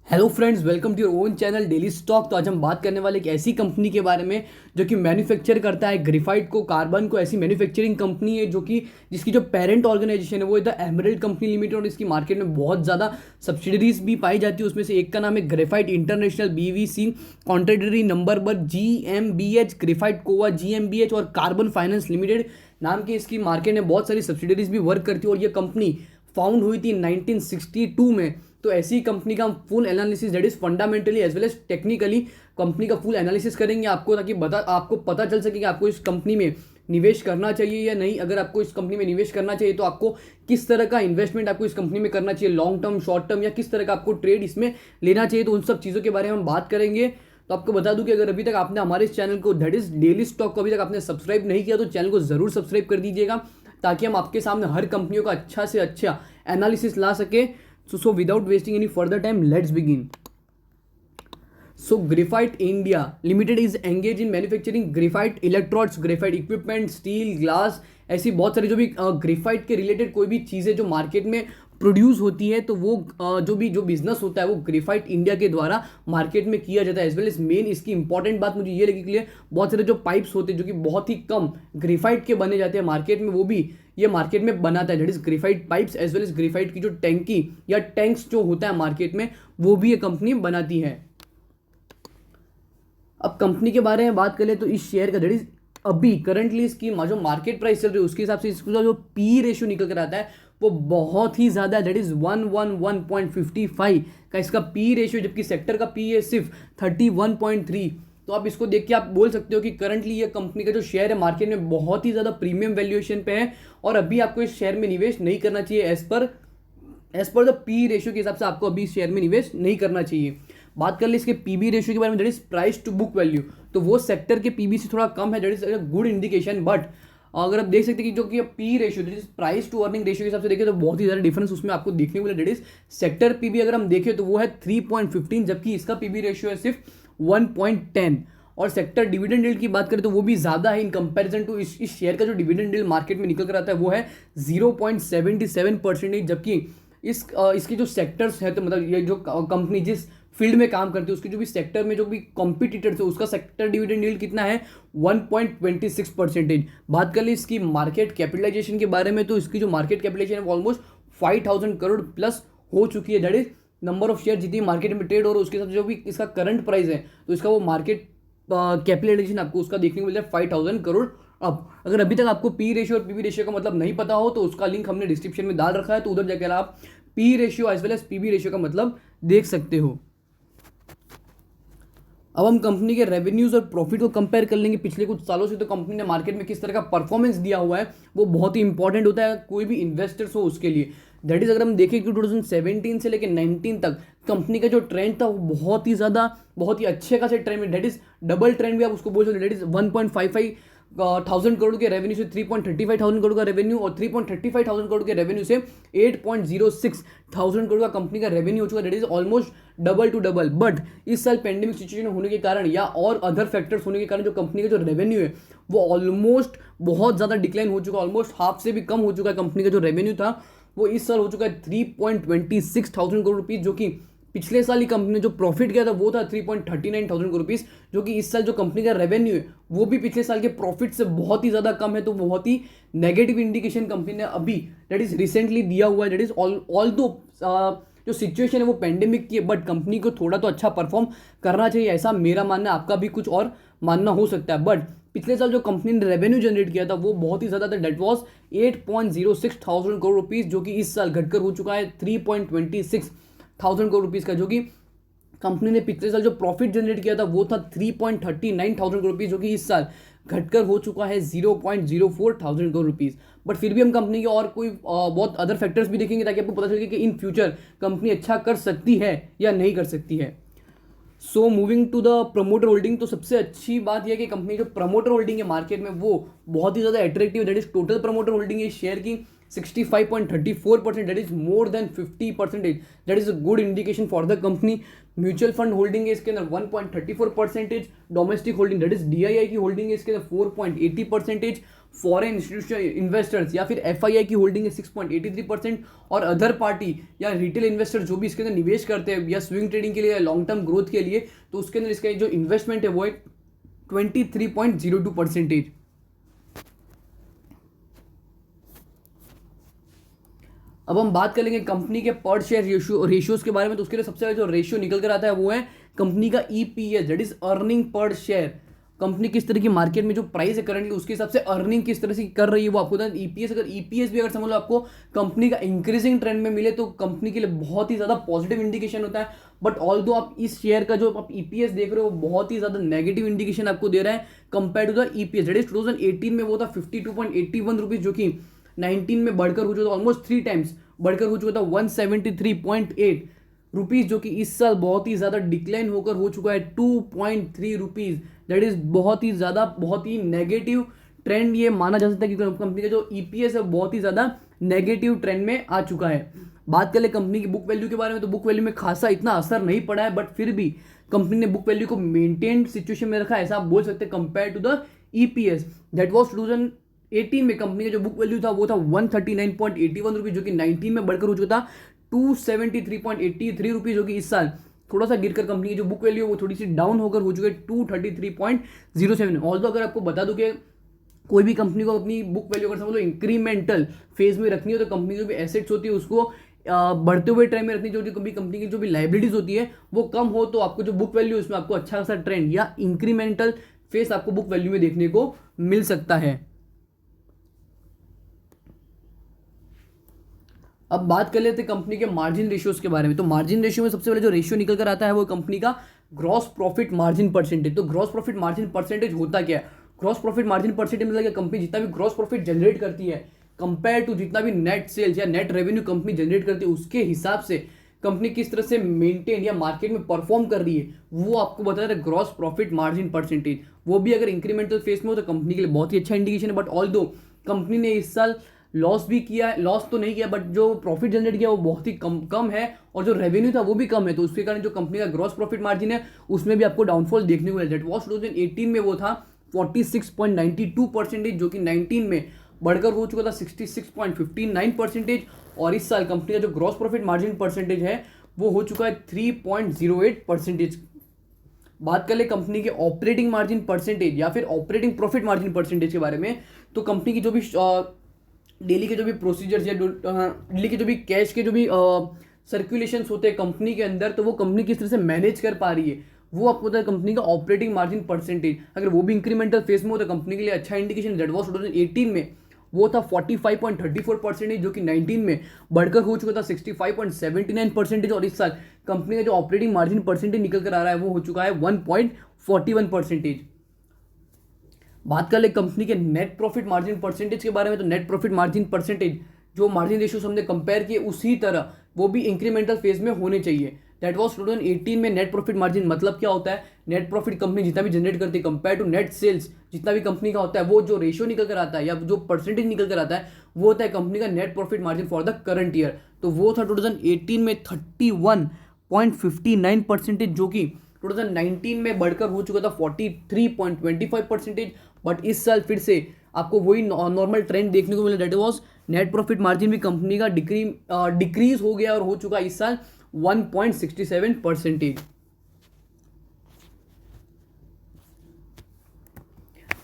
Hello friends, welcome to your own channel daily stock. तो आज हम बात करने वाले एक ऐसी कंपनी के बारे में जो कि मैन्युफैक्चर करता है ग्रेफाइट को, कार्बन को। ऐसी मैन्युफैक्चरिंग कंपनी है जो कि जिसकी जो पेरेंट ऑर्गेनाइजेशन है वो द एमरल्ड कंपनी लिमिटेड, और इसकी मार्केट में बहुत ज़्यादा सब्सिडरीज भी पाई जाती है। उसमें से एक का नाम है ग्रेफाइट इंटरनेशनल, बीवीसी, कॉन्ट्रेडरी नंबर पर GmbH, ग्रेफाइट कोवा GmbH और कार्बन फाइनेंस लिमिटेड नाम की इसकी मार्केट में बहुत सारी सब्सिडरीज भी वर्क करती है। और ये कंपनी फाउंड हुई थी 1962 में। तो ऐसी कंपनी का हम full analysis, that is fundamentally as well as technically company का फुल एनालिसिस करेंगे आपको, ताकि आपको पता चल सके कि आपको इस कंपनी में निवेश करना चाहिए या नहीं। अगर आपको इस कंपनी में निवेश करना चाहिए तो आपको किस तरह का इन्वेस्टमेंट आपको इस कंपनी में करना चाहिए, लॉन्ग टर्म, शॉर्ट टर्म, या किस तरह का आपको ट्रेड इसमें लेना चाहिए। तो उन सब चीज़ों के बारे में हम बात करेंगे। तो आपको बता दूं कि अगर अभी तक आपने हमारे इस चैनल को, दैट इज डेली स्टॉक को, अभी तक आपने सब्सक्राइब नहीं किया तो चैनल को जरूर सब्सक्राइब कर दीजिएगा, ताकि हम आपके सामने हर कंपनियों का अच्छा से अच्छा एनालिसिस ला सके। So without wasting any further time, let's begin. So Graphite India Limited is engaged in manufacturing graphite electrodes, graphite equipment, steel, glass, ऐसी बहुत सारी जो भी ग्रेफाइट के रिलेटेड कोई भी चीज़ें जो मार्केट में प्रोड्यूस होती है, तो वो जो बिजनेस होता है वो ग्रेफाइट इंडिया के द्वारा मार्केट में किया जाता है। एज वेल एज मेन इसकी इंपॉर्टेंट बात मुझे ये लगी क्लियर, बहुत सारे जो पाइप्स होते हैं जो कि बहुत ही कम ग्रेफाइट के बने जाते हैं मार्केट में, वो भी ये मार्केट में बनाता है। That is graphite pipes as well as graphite की जो टैंकी या टैंक्स जो होता है मार्केट में, वो भी ये कंपनी बनाती है। अब कंपनी के बारे में बात करें तो इस शेयर का, दैट इज अभी करंटली इसकी जो मार्केट प्राइस चल रही है उसके हिसाब से इसका जो पी रेशियो निकल कर आता है वो बहुत ही ज़्यादा है। दैट इज 111.55 का इसका पी रेशियो, जबकि सेक्टर का पी है सिर्फ 31.3। तो आप इसको देख के आप बोल सकते हो कि करंटली ये कंपनी का जो शेयर है मार्केट में बहुत ही ज़्यादा प्रीमियम वैल्यूएशन पे है, और अभी आपको इस शेयर में निवेश नहीं करना चाहिए। As per the P ratio के हिसाब से आपको अभी इस शेयर में निवेश नहीं करना चाहिए। बात कर ले इसके पीबी रेशियो के बारे में, that is price to book value, तो वो सेक्टर के पीबी से थोड़ा कम है। That is a good indication. But अगर आप देख सकते हैं कि जो कि P ratio, that is price to earning ratio के हिसाब से देखें तो बहुत ही ज़्यादा डिफरेंस उसमें आपको देखने को मिला। दैट इज सेक्टर पीबी अगर हम देखें तो वो है 3.15, जबकि इसका पीबी रेशियो है सिर्फ 1.10। और सेक्टर डिविडेंड यील्ड की बात करें तो वो भी ज़्यादा है इन कंपैरिजन टू इस शेयर का जो डिविडेंड यील्ड मार्केट में निकल कर आता है वो है 0.77%, जबकि इसके जो सेक्टर्स है, तो मतलब ये जो कंपनी जिस फील्ड में काम करती है उसके जो भी सेक्टर में जो भी कॉम्पिटिटर्स है उसका सेक्टर डिविडेंड यील्ड कितना है, 1.26%। बात कर ले इसकी मार्केट कैपिटलाइजेशन के बारे में, तो इसकी जो मार्केट कैपिटलाइजेशन है वो ऑलमोस्ट 5,000 करोड़ प्लस हो चुकी है। That is number of share जितनी मार्केट में ट्रेड हो रहा है उसके साथ जो भी इसका करंट प्राइस है, तो इसका वो मार्केट कैपिटलाइजेशन आपको उसका देखने को मिल जाए 5,000 करोड़। अब अगर अभी तक आपको पी रेशियो और पीबी रेशियो का मतलब नहीं पता हो तो उसका लिंक हमने डिस्क्रिप्शन में डाल रखा है, तो उधर जाकर आप P ratio as well as PB ratio का मतलब देख सकते हो। अब हम कंपनी के रेवेन्यूज और प्रॉफिट को कंपेयर कर लेंगे पिछले कुछ सालों से। तो कंपनी ने मार्केट में किस तरह का परफॉर्मेंस दिया हुआ है वो बहुत ही इंपॉर्टेंट होता है कोई भी इन्वेस्टर्स हो उसके लिए। दैट इज अगर हम देखें कि 2017 से लेकर 19 तक कंपनी का जो ट्रेंड था वो बहुत ही अच्छे खासे ट्रेंड में, दैट इज डबल ट्रेंड भी आप उसको बोल सकते, दैट इज 1.55 थाउजेंड करोड़ के रेवेन्यू से 3.35 थाउजेंड करोड़ का रेवेन्यू, और 3.35 थाउजेंड करोड़ के रेवेन्यू से 8.06 थाउजेंड करोड़ का कंपनी का रेवेन्यू हो चुका है। That is almost double two double. But इस साल पेंडेमिक सिचुएशन होने के कारण या और अदर फैक्टर्स होने के कारण जो कंपनी का जो रेवेन्यू है वो ऑलमोस्ट बहुत ज़्यादा डिक्लाइन हो चुका है, ऑलमोस्ट हाफ से भी कम हो चुका है। कंपनी का जो रेवेन्यू था वो इस साल हो चुका है 3.26 थाउजेंड करोड़ रुपीज़, जो कि पिछले साल ही कंपनी ने जो प्रॉफिट किया था वो था 3.39 थाउजेंड करोड़ रुपीज़, जो कि इस साल जो कंपनी का रेवेन्यू है वो भी पिछले साल के प्रॉफिट से बहुत ही ज़्यादा कम है। तो बहुत ही नेगेटिव इंडिकेशन कंपनी ने अभी दैट इज रिसेंटली दिया हुआ है। दैट इज ऑल दो जो सिचुएशन है वो पेंडेमिक की है, बट कंपनी को थोड़ा तो अच्छा परफॉर्म करना चाहिए, ऐसा मेरा मानना है। आपका भी कुछ और मानना हो सकता है। बट पिछले साल जो कंपनी ने रेवेन्यू जनरेट किया था वो बहुत ही ज़्यादा था, debt was 8.06 thousand crore rupees, जो कि इस साल घटकर हो चुका है 3.26 थाउजेंड करोड़ रुपीज़ का। जो कि कंपनी ने पिछले साल जो प्रॉफिट जनरेट किया था वो था 3.39 थाउजेंड करोड़ रुपीज़, जो कि इस साल घटकर हो चुका है 0.04 थाउजेंड करोड़ रुपीज़। बट फिर भी हम कंपनी के और कोई बहुत अदर फैक्टर्स भी देखेंगे ताकि आपको पता चले कि इन फ्यूचर कंपनी अच्छा कर सकती है या नहीं कर सकती है। So moving to the promoter holding, तो सबसे अच्छी बात यह कि कंपनी जो प्रमोटर होल्डिंग है मार्केट में वो बहुत ही ज़्यादा अट्रैक्टिव है। That is total promoter holding है शेयर की 65.34%, that is more than 50%. That is a good indication for the company. Mutual fund holding है इसके अंदर 1.34%, domestic holding that is DII की होल्डिंग है इसके अंदर 4.80%, फॉरेन इंस्टीट्यूशनल इन्वेस्टर्स या फिर एफआईआई की होल्डिंग है 6.83%, और अदर पार्टी या रिटेल इन्वेस्टर जो भी इसके अंदर निवेश करते हैं या स्विंग ट्रेडिंग के लिए या लॉन्ग टर्म ग्रोथ के लिए, तो उसके अंदर इसका जो इन्वेस्टमेंट है वो है 23.02%। अब हम बात करेंगे कंपनी के पर शेयर रेशियोज के बारे में। तो उसके लिए सबसे पहले जो रेशियो निकल कर आता है वो है कंपनी का EPS, that is earning per share. Company किस तरह की मार्केट में जो प्राइस है करंटली उसके हिसाब से अर्निंग किस तरह से कर रही है वो आपको बताएं। ईपीएस, अगर ईपीएस भी अगर समझ लो आपको कंपनी का इंक्रीजिंग ट्रेंड में मिले तो कंपनी के लिए बहुत ही ज्यादा पॉजिटिव इंडिकेशन होता है। बट ऑल्दो आप इस शेयर का जो आप ईपीएस देख रहे हो वो बहुत ही ज्यादा नेगेटिव इंडिकेशन आपको दे रहा है compare to the EPS, that is 2018 में वो था 52.81 रुपीज, जो कि 19 में बढ़कर हो चुका था ऑलमोस्ट 3 टाइम्स बढ़कर हो चुका था 173.8 रुपीज, जो कि इस साल बहुत ही ज्यादा डिक्लाइन होकर हो चुका है 2.3 रुपीज। दैट इज बहुत ही ज्यादा, बहुत ही नेगेटिव ट्रेंड ये माना जा सकता है कि कंपनी का जो ईपीएस है बहुत ही ज्यादा नेगेटिव ट्रेंड में आ चुका है। बात कर ले कंपनी की बुक वैल्यू के बारे में, तो बुक वैल्यू में खासा इतना असर नहीं पड़ा है, बट फिर भी कंपनी ने बुक वैल्यू को मेंटेन सिचुएशन में रखा है, ऐसा आप बोल सकते हैं compare to the EPS. That was 2018 में कंपनी का जो बुक वैल्यू था वो था 139.81 रुपीज, जो कि 19 में बढ़कर हो चुका था 273.83 रुपीज, जो कि इस साल थोड़ा सा गिरकर कंपनी की जो बुक वैल्यू है वो थोड़ी सी डाउन होकर हो चुकी है 233.07। ऑल्दो अगर आपको बता दूं कि कोई भी कंपनी को अपनी बुक वैल्यू अगर समझ लो इंक्रीमेंटल फेज में रखनी हो तो कंपनी की जो भी एसेट्स होती है उसको बढ़ते हुए ट्रेंड में रखनी चाहिए। कभी कंपनी की जो भी लाइबिलिटीज होती है वो कम हो तो आपको जो बुक वैल्यू उसमें आपको अच्छा खासा ट्रेंड या इंक्रीमेंटल फेज आपको बुक वैल्यू में देखने को मिल सकता है। अब बात कर लेते हैं कंपनी के मार्जिन रेशियोज के बारे में। तो मार्जिन रेशियो में सबसे पहले जो रेशियो निकल कर आता है वो कंपनी का ग्रॉस प्रॉफिट मार्जिन परसेंटेज। तो ग्रॉस प्रॉफिट मार्जिन परसेंटेज होता क्या है? ग्रॉस प्रॉफिट मार्जिन परसेंटेज मतलब कंपनी जितना भी ग्रॉस प्रॉफिट जनरेट करती है कंपेयर टू जितना भी नेट सेल्स या नेट रेवेन्यू कंपनी जनरेट करती है उसके हिसाब से कंपनी किस तरह से मेंटेन या मार्केट में परफॉर्म कर रही है वो आपको बता रहा है ग्रॉस प्रॉफिट मार्जिन परसेंटेज। वो भी अगर इंक्रीमेंटल फेस में हो तो कंपनी के लिए बहुत ही अच्छा इंडिकेशन है। बट ऑल्दो कंपनी ने इस साल लॉस भी किया है, लॉस तो नहीं किया बट जो प्रॉफिट जनरेट किया वो बहुत ही कम है, और जो रेवेन्यू था वो भी कम है, तो उसके कारण जो कंपनी का ग्रॉस प्रॉफिट मार्जिन है उसमें भी आपको डाउनफॉल देखने को मिला। दैट वाज 2018 में वो था 46.92%, जो कि 19 में बढ़कर हो चुका था 66.59%, और इस साल कंपनी का जो ग्रॉस प्रॉफिट मार्जिन परसेंटेज है वो हो चुका है 3.08%। बात कर ले कंपनी के ऑपरेटिंग मार्जिन परसेंटेज या फिर ऑपरेटिंग प्रॉफिट मार्जिन परसेंटेज के बारे में, तो कंपनी की जो भी डेली के जो भी प्रोसीजर्स या डेली के जो भी कैश के जो भी सर्कुलेशंस होते हैं कंपनी के अंदर, तो वो कंपनी किस तरह से मैनेज कर पा रही है वो आपको होता है कंपनी का ऑपरेटिंग मार्जिन परसेंटेज। अगर वो भी इंक्रीमेंटल फेस में हो तो कंपनी के लिए अच्छा इंडिकेशन। दैट वाज 2018 में वो था 45.34%, जो कि 19 में बढ़कर हो चुका था 65.79%, और इस साल कंपनी का जो ऑपरेटिंग मार्जिन परसेंटेज निकल कर आ रहा है वो हो चुका है 1.41%। बात कर ले कंपनी के नेट प्रॉफिट मार्जिन परसेंटेज के बारे में, तो नेट प्रॉफिट मार्जिन परसेंटेज जो मार्जिन रेशियो हमने कंपेयर किए उसी तरह वो भी इंक्रीमेंटल फेज में होने चाहिए। दैट वाज 2018 में नेट प्रॉफिट मार्जिन मतलब क्या होता है? नेट प्रॉफिट कंपनी जितना भी जनरेट करती है कंपेयर टू नेट सेल्स जितना भी कंपनी का होता है वो जो रेशियो निकल कर आता है या जो परसेंटेज निकल कर आता है वो होता है कंपनी का net profit margin for the current year. तो वो था 2018 में 31.59%, जो कि 2019 में बढ़कर हो चुका था 43.25%। बट इस साल फिर से आपको वही नॉर्मल ट्रेंड देखने को मिला। That was net profit margin भी कंपनी का डिक्रीज हो गया और हो चुका इस साल 1.67%।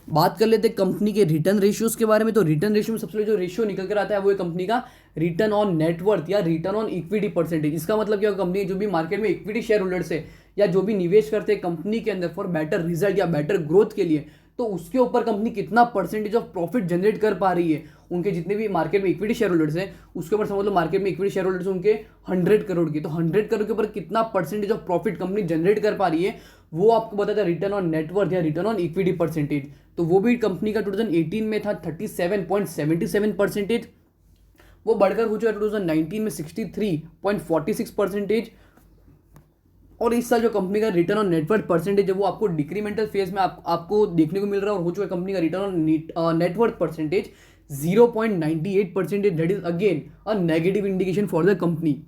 बात कर लेते हैं कंपनी के रिटर्न रेशियोज के बारे में। तो रिटर्न रेशियो में सबसे पहले जो रेशियो निकल कर आता है वो है कंपनी का रिटर्न ऑन नेटवर्थ या रिटर्न ऑन इक्विटी परसेंटेज। इसका मतलब क्या होगा? कंपनी जो भी मार्केट में इक्विटी शेयर होल्डर्स है या जो भी निवेश करते हैं कंपनी के अंदर फॉर बेटर रिजल्ट या बेटर ग्रोथ के लिए, तो उसके ऊपर कंपनी कितना परसेंटेज ऑफ प्रॉफिट जनरेट कर पा रही है। उनके जितने भी मार्केट में इक्विटी शेयर होल्डर्स हैं उसके ऊपर समझ लो मार्केट में इक्विटी शेयर होल्डर्स उनके 100 करोड़ की, तो 100 करोड़ के ऊपर कितना percentage of profit company generate कर पा रही है वो आपको बताता है रिटर्न ऑन नेटवर्थ या रिटर्न ऑन इक्विटी परसेंटेज। तो वो भी कंपनी का 2018 में था 37.77%, वो बढ़कर हो चुका 2019 में 63.46%, और इस साल जो कंपनी का रिटर्न ऑन नेटवर्थ परसेंटेज है वो आपको डिक्रीमेंटल फेज में आपको देखने को मिल रहा है और हो चुका है कंपनी का return on net worth percentage 0.98%, that is again a negative indication for the company.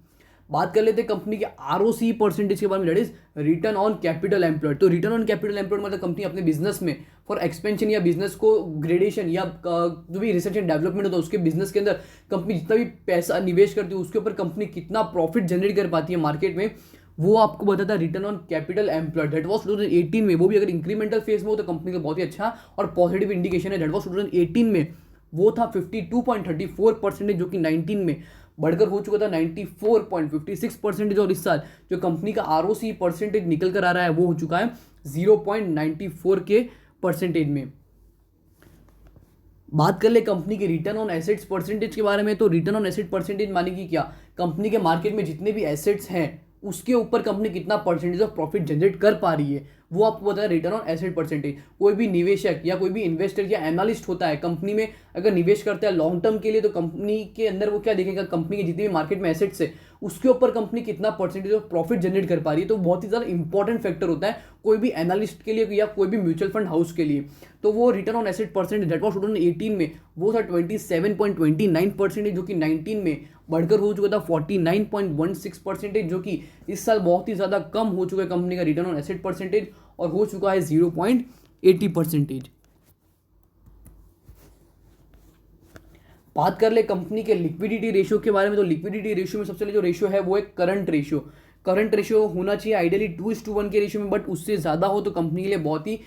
बात कर लेते हैं कंपनी के आरओसी परसेंटेज के बारे में, that is return on capital employed. तो रिटर्न ऑन कैपिटल एम्प्लॉयड मतलब कंपनी अपने बिजनेस में फॉर एक्सपेंशन या बिजनेस को ग्रेडेशन या जो भी रिसर्च एंड डेवलपमेंट होता है उसके बिजनेस के अंदर कंपनी जितना भी पैसा निवेश करती है उसके ऊपर कंपनी कितना प्रॉफिट जनरेट कर पाती है मार्केट में, वो आपको बताता है return on capital employed. That was 2018 में, वो भी अगर इंक्रीमेंटल फेज में हो तो कंपनी का बहुत ही अच्छा और पॉजिटिव इंडिकेशन है। दैट वाज 2018 में वो था 52.34%, जो कि 19 में बढ़कर हो चुका था 94.56%। और इस साल जो कंपनी का आरओसी परसेंटेज निकल कर आ रहा है वो हो चुका है 0.94 के परसेंटेज में। बात कर ले कंपनी के रिटर्न ऑन एसेट्स परसेंटेज के बारे में, तो रिटर्न ऑन एसेट परसेंटेज माने कि क्या, कंपनी के मार्केट में जितने भी एसेट्स हैं उसके ऊपर कंपनी कितना परसेंटेज ऑफ प्रॉफिट जनरेट कर पा रही है, वो आपको पता है रिटर्न ऑन एसेट परसेंटेज। कोई भी निवेशक या कोई भी इन्वेस्टर या एनालिस्ट होता है कंपनी में अगर निवेश करता है लॉन्ग टर्म के लिए, तो कंपनी के अंदर वो क्या देखेगा, कंपनी के जितने भी मार्केट में एसेट्स है उसके ऊपर कंपनी कितना परसेंटेज ऑफ प्रॉफिट जनरेट कर पा रही है। तो बहुत ही ज़्यादा इंपॉर्टेंट फैक्टर होता है कोई भी एनालिस्ट के लिए या कोई भी म्यूचुअल फंड हाउस के लिए। तो वो return on asset percentage that was 2018 में वो था 27.29%, जो कि 19 में बढ़कर हो चुका था 49.16%, जो कि इस साल बहुत ही ज़्यादा कम हो चुका है कंपनी का रिटर्न ऑन एसेट परसेंटेज और हो चुका है 0.80%। बात कर ले कंपनी के लिक्विडिटी रेशियो के बारे में, तो लिक्विडिटी रेशियो में सबसे पहले जो रेशियो है वो है करंट रेशियो। करंट रेशियो होना चाहिए आइडियली 2:1 के रेशियो में, बट उससे ज़्यादा हो तो कंपनी के लिए बहुत ही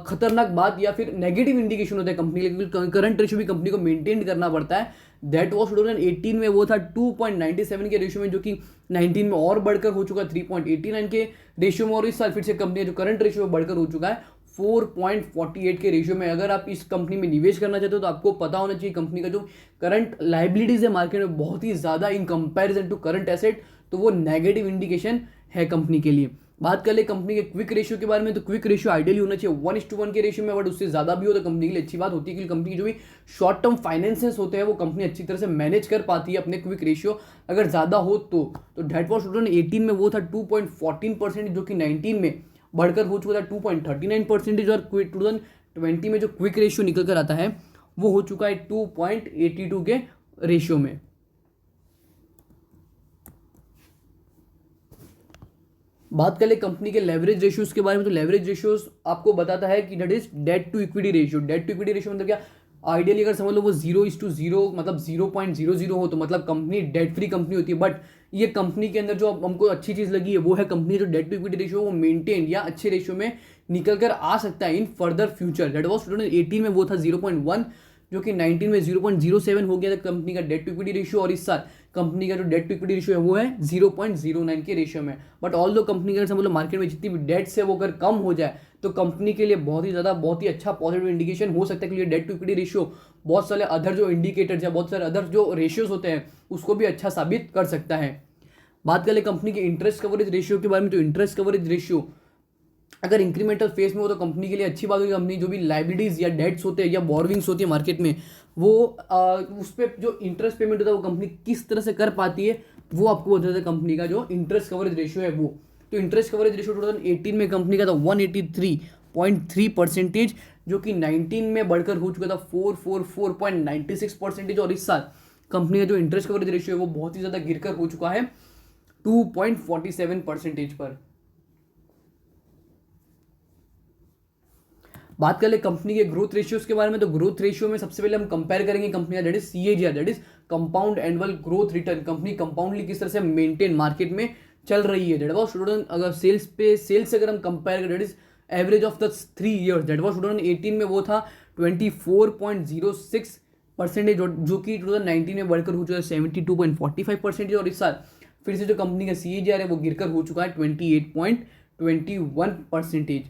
खतरनाक बात या फिर नेगेटिव इंडिकेशन होता है कंपनी के लिए, क्योंकि करंट रेशियो भी कंपनी को मेंटेन करना पड़ता है। दैट वॉज 2018 में वो था 2.97 के रेशियो में, जो कि 19 में और बढ़कर हो चुका 3.89 के रेशियो में, और इस साल फिर से कंपनी जो करंट रेशियो बढ़कर हो चुका है 4.48 के रेशियो में। अगर आप इस कंपनी में निवेश करना चाहते हो तो आपको पता होना चाहिए कंपनी का जो करंट लाइबिलिटीज है मार्केट में बहुत ही ज़्यादा in comparison to current asset, तो वो नेगेटिव इंडिकेशन है कंपनी के लिए। बात कर ले कंपनी के क्विक रेशियो के बारे में, तो क्विक रेशियो आइडियली होना चाहिए 1:1 के रेशियो में, बट उससे ज़्यादा भी हो तो कंपनी के लिए अच्छी बात होती है, क्योंकि कंपनी की जो भी शॉर्ट टर्म फाइनेंसेस होते हैं वो कंपनी अच्छी तरह से मैनेज कर पाती है अपने क्विक रेशियो अगर ज़्यादा हो तो। दैट वॉज 2018 में वो था 2.14%, जो कि 19 में बढ़कर हो चुका था 2.39%, और 2020 में जो क्विक रेशियो निकल कर आता है वो हो चुका है 2.82 के रेशियो में। बात कर ले कंपनी के लेवरेज रेशियोज के बारे में, तो लेवरेज रेशियोज आपको बताता है कि that is debt to equity ratio. Debt to equity ratio मतलब क्या, आइडियली अगर समझ लो वो 0:0 मतलब 0.00 हो तो मतलब कंपनी डेट फ्री कंपनी होती है। बट ये कंपनी के अंदर जो हमको अच्छी चीज़ लगी है वो है कंपनी जो डेट टू इक्विटी रेशियो वो मेंटेन या अच्छे रेशियो में निकल कर आ सकता है in further future. That was 2018 में वो था 0.1, जो कि 19 में 0.07 हो गया था कंपनी का डेट टू इक्विटी रेशियो, और इस साल कंपनी का जो डेट टू इक्विटी रेशियो है वो है 0.09 के रेशियो में। बट ऑल दो कंपनी का समझ लो मार्केट में जितनी भी डेट्स है वो अगर कम हो जाए तो कंपनी के लिए बहुत ही ज़्यादा बहुत ही अच्छा पॉजिटिव इंडिकेशन हो सकता है, क्योंकि डेट टू इक्विटी रेशियो बहुत सारे अदर जो इंडिकेटर्स या बहुत सारे अदर जो रेशियोज होते हैं उसको भी अच्छा साबित कर सकता है। बात करें कंपनी के इंटरेस्ट कवरेज रेशियो के बारे में, तो इंटरेस्ट कवरेज रेशियो अगर इंक्रीमेंटल फेस में हो तो कंपनी के लिए अच्छी बात होगी। कंपनी जो भी लाइबिलिटीज या डेट्स होते हैं या बोरविंग्स होती है मार्केट में वो उस पर जो इंटरेस्ट पेमेंट होता है वो कंपनी किस तरह से कर पाती है वो आपको बताता है कंपनी का जो इंटरेस्ट कवरेज रेशियो है वो। तो इंटरेस्ट कवरेज रेशियो 2018 में कंपनी का था 183.3%, जो कि 19 में बढ़कर हो चुका था 444.96%, और इस साल कंपनी का जो इंटरेस्ट कवरेज रेशियो है वो बहुत ही ज़्यादा गिरकर हो चुका है 2.47% पर। बात कर ले कंपनी के ग्रोथ रेशियोज के बारे में, तो ग्रोथ रेशियो में सबसे पहले हम कंपेयर करेंगे कंपनी का that is CAGR, that is compound annual growth return. Company compoundly किस तरह से मेंटेन मार्केट में चल रही है। दैट वाज स्टूडेंट अगर सेल्स अगर हम कंपेयर करें that is average of the 3 years, that was 2018 में वो था 24.06%, जो कि 2019 में बढ़कर हो चुका है 72.45%, और इस साल फिर से जो कंपनी का CAGR है वो गिरकर हो चुका है 28.21%।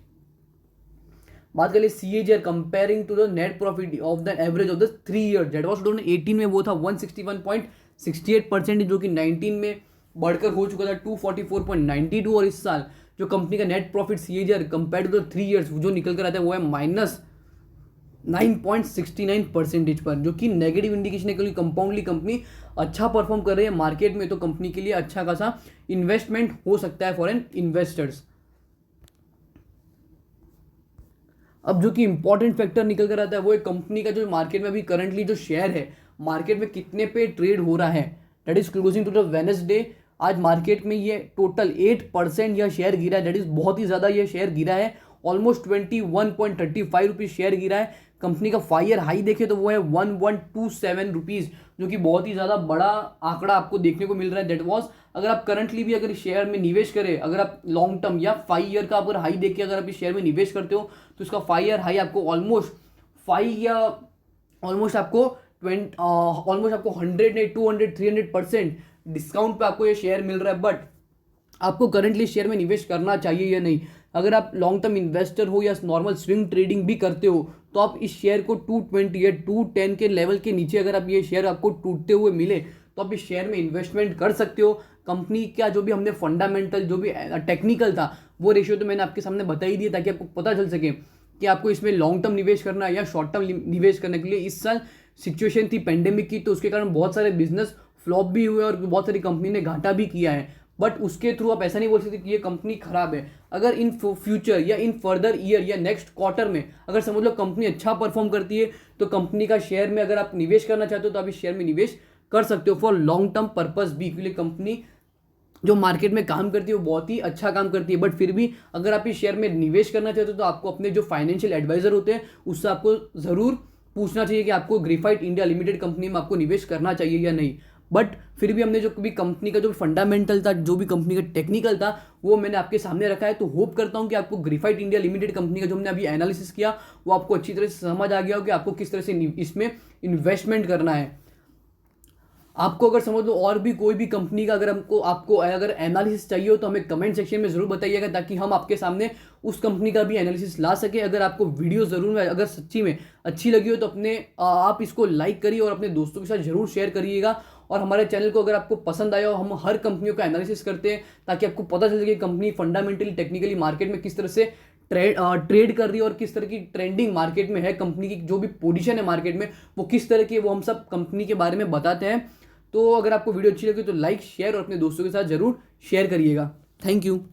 बात करें CAGR comparing to the net profit of the average of the 3 year, that was 2018 में वो था 161.68%, जो कि 19 में बढ़कर हो चुका था 244.92, और इस साल जो कंपनी का net profit CAGR compare to the 3 years जो निकल कर आता है वो है -9.69% पर, जो कि नेगेटिव इंडिकेशन है, क्योंकि कंपाउंडली कंपनी अच्छा परफॉर्म कर रही है मार्केट में, तो कंपनी के लिए अच्छा खासा इन्वेस्टमेंट हो सकता है फॉरेन इन्वेस्टर्स। अब जो कि इंपॉर्टेंट फैक्टर निकल कर आता है वो एक कंपनी का जो मार्केट में अभी करंटली जो शेयर है मार्केट में कितने पे ट्रेड हो रहा है, that is closing to the Wednesday. आज मार्केट में ये टोटल 8% यह शेयर गिरा है, दैट इज बहुत ही ज़्यादा यह शेयर गिरा है, ऑलमोस्ट 21.35 रुपीज़ शेयर गिरा है। कंपनी का 5 ईयर हाई देखे तो वो है 1127 रुपीज़, जो कि बहुत ही ज़्यादा बड़ा आंकड़ा आपको देखने को मिल रहा है। दैट वॉज, अगर आप करंटली भी अगर शेयर में निवेश करें, अगर आप लॉन्ग टर्म या 5 ईयर का अगर हाई देख के अगर आप इस शेयर में निवेश करते हो तो इसका 5 ईयर हाई आपको ऑलमोस्ट 5 या ऑलमोस्ट आपको 100 नहीं 200 300% डिस्काउंट पे आपको ये शेयर मिल रहा है। बट आपको करंटली शेयर में निवेश करना चाहिए या नहीं? अगर आप लॉन्ग टर्म इन्वेस्टर हो या नॉर्मल स्विंग ट्रेडिंग भी करते हो तो आप इस शेयर को 220 या 210 के लेवल के नीचे अगर आप ये शेयर आपको टूटते हुए मिले तो आप इस शेयर में इन्वेस्टमेंट कर सकते हो। कंपनी का जो भी हमने फंडामेंटल जो भी टेक्निकल था वो रेशियो तो मैंने आपके सामने बता ही दिया ताकि आपको पता चल सके कि आपको इसमें लॉन्ग टर्म निवेश करना है या शॉर्ट टर्म निवेश करने के लिए। इस साल सिचुएशन थी पेंडेमिक की, तो उसके कारण बहुत सारे बिजनेस फ्लॉप भी हुए और बहुत सारी कंपनी ने घाटा भी किया है। बट उसके थ्रू आप ऐसा नहीं बोल सकते कि ये कंपनी खराब है। अगर इन फ्यूचर या इन फर्दर ईयर या नेक्स्ट क्वार्टर में अगर समझ लो कंपनी अच्छा परफॉर्म करती है तो कंपनी का शेयर में अगर आप निवेश करना चाहते हो तो आप इस शेयर में निवेश कर सकते हो फॉर लॉन्ग टर्म पर्पस भी, क्योंकि कंपनी जो मार्केट में काम करती है वो बहुत ही अच्छा काम करती है। बट फिर भी अगर आप इस शेयर में निवेश करना चाहते हो तो आपको अपने जो फाइनेंशियल एडवाइजर होते हैं उससे आपको ज़रूर पूछना चाहिए कि आपको ग्रेफाइट इंडिया लिमिटेड कंपनी में आपको निवेश करना चाहिए या नहीं। बट फिर भी हमने जो भी कंपनी का जो फंडामेंटल था, जो भी कंपनी का टेक्निकल था, वो मैंने आपके सामने रखा है। तो होप करता हूं कि आपको ग्रेफाइट इंडिया लिमिटेड कंपनी का जो हमने अभी एनालिसिस किया वो आपको अच्छी तरह से समझ आ गया हो कि आपको किस तरह से इसमें इन्वेस्टमेंट करना है। आपको अगर समझ लो और भी कोई भी कंपनी का अगर आपको अगर एनालिसिस चाहिए हो तो हमें कमेंट सेक्शन में जरूर बताइएगा ताकि हम आपके सामने उस कंपनी का भी एनालिसिस ला सके। अगर आपको वीडियो जरूर अगर सच्ची में अच्छी लगी हो तो आप इसको लाइक करिए और अपने दोस्तों के साथ जरूर शेयर करिएगा। और हमारे चैनल को अगर आपको पसंद आया हो, हम हर कंपनियों का एनालिसिस करते हैं ताकि आपको पता चल सके कंपनी फंडामेंटली टेक्निकली मार्केट में किस तरह से ट्रेड कर रही है और किस तरह की ट्रेंडिंग मार्केट में है, कंपनी की जो भी पोजीशन है मार्केट में वो किस तरह की है, वो हम सब कंपनी के बारे में बताते हैं। तो अगर आपको वीडियो अच्छी लगी तो लाइक शेयर और अपने दोस्तों के साथ जरूर शेयर करिएगा। Thank you.